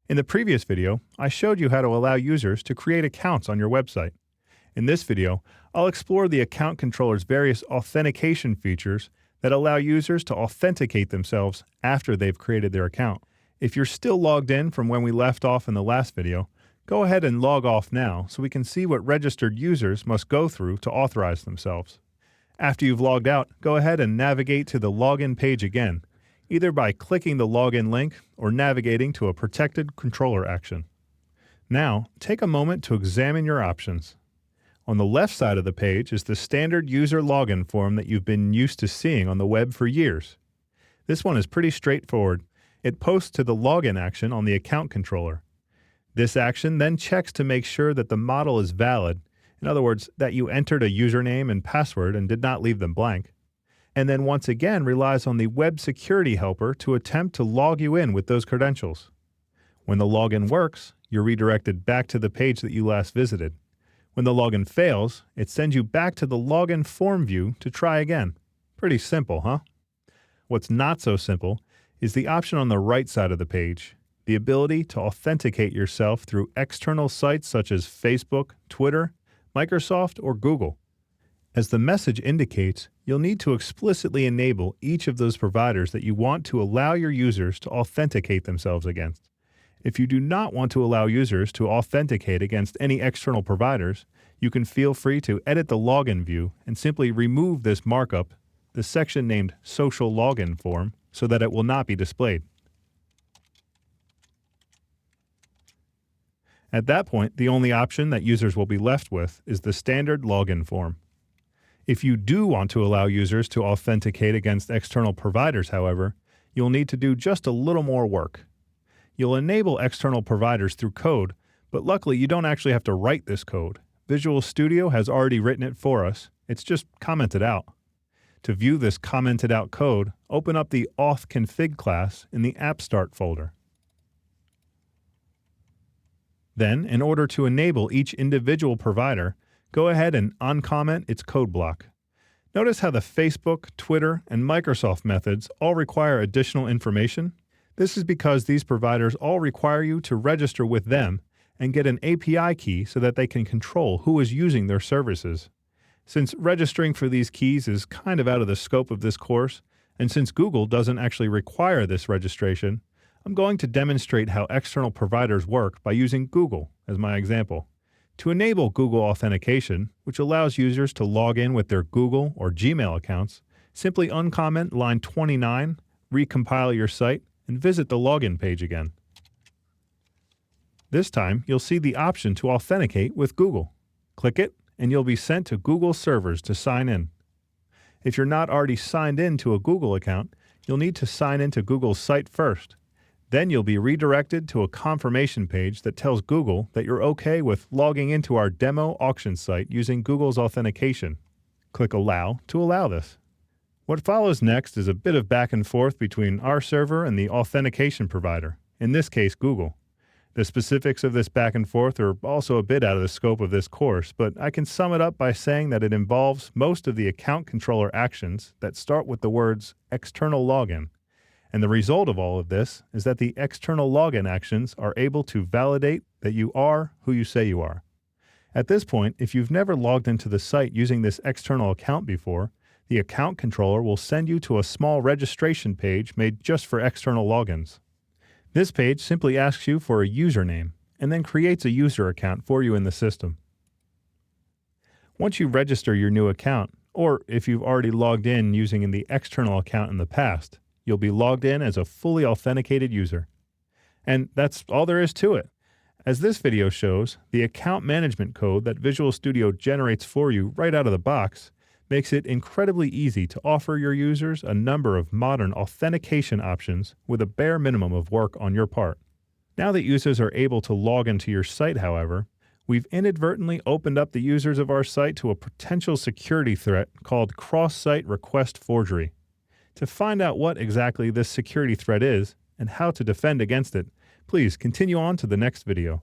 In the previous video, I showed you how to allow users to create accounts on your website. In this video, I'll explore the account controller's various authentication features that allow users to authenticate themselves after they've created their account. If you're still logged in from when we left off in the last video, go ahead and log off now so we can see what registered users must go through to authorize themselves. After you've logged out, go ahead and navigate to the login page again, either by clicking the login link or navigating to a protected controller action. Now, take a moment to examine your options. On the left side of the page is the standard user login form that you've been used to seeing on the web for years. This one is pretty straightforward. It posts to the login action on the account controller. This action then checks to make sure that the model is valid, in other words, that you entered a username and password and did not leave them blank, and then once again relies on the web security helper to attempt to log you in with those credentials. When the login works, you're redirected back to the page that you last visited. When the login fails, it sends you back to the login form view to try again. Pretty simple, huh? What's not so simple is the option on the right side of the page, the ability to authenticate yourself through external sites such as Facebook, Twitter, Microsoft, or Google. As the message indicates, you'll need to explicitly enable each of those providers that you want to allow your users to authenticate themselves against. If you do not want to allow users to authenticate against any external providers, you can feel free to edit the login view and simply remove this markup, the section named Social Login Form, so that it will not be displayed. At that point, the only option that users will be left with is the standard login form. If you do want to allow users to authenticate against external providers, however, you'll need to do just a little more work. You'll enable external providers through code, but luckily you don't actually have to write this code. Visual Studio has already written it for us. It's just commented out. To view this commented out code, open up the auth-config class in the app start folder. Then, in order to enable each individual provider, go ahead and uncomment its code block. Notice how the Facebook, Twitter, and Microsoft methods all require additional information. This is because these providers all require you to register with them and get an API key so that they can control who is using their services. Since registering for these keys is kind of out of the scope of this course, and since Google doesn't actually require this registration, I'm going to demonstrate how external providers work by using Google as my example. To enable Google authentication, which allows users to log in with their Google or Gmail accounts, simply uncomment line 29, recompile your site, and visit the login page again. This time, you'll see the option to authenticate with Google. Click it, and you'll be sent to Google servers to sign in. If you're not already signed in to a Google account, you'll need to sign into Google's site first. Then you'll be redirected to a confirmation page that tells Google that you're okay with logging into our demo auction site using Google's authentication. Click Allow to allow this. What follows next is a bit of back and forth between our server and the authentication provider, in this case Google. The specifics of this back and forth are also a bit out of the scope of this course, but I can sum it up by saying that it involves most of the account controller actions that start with the words external login. And the result of all of this is that the external login actions are able to validate that you are who you say you are. At this point, if you've never logged into the site using this external account before, the account controller will send you to a small registration page made just for external logins. This page simply asks you for a username and then creates a user account for you in the system. Once you register your new account, or if you've already logged in using the external account in the past, you'll be logged in as a fully authenticated user. And that's all there is to it. As this video shows, the account management code that Visual Studio generates for you right out of the box makes it incredibly easy to offer your users a number of modern authentication options with a bare minimum of work on your part. Now that users are able to log into your site, however, we've inadvertently opened up the users of our site to a potential security threat called cross-site request forgery. To find out what exactly this security threat is and how to defend against it, please continue on to the next video.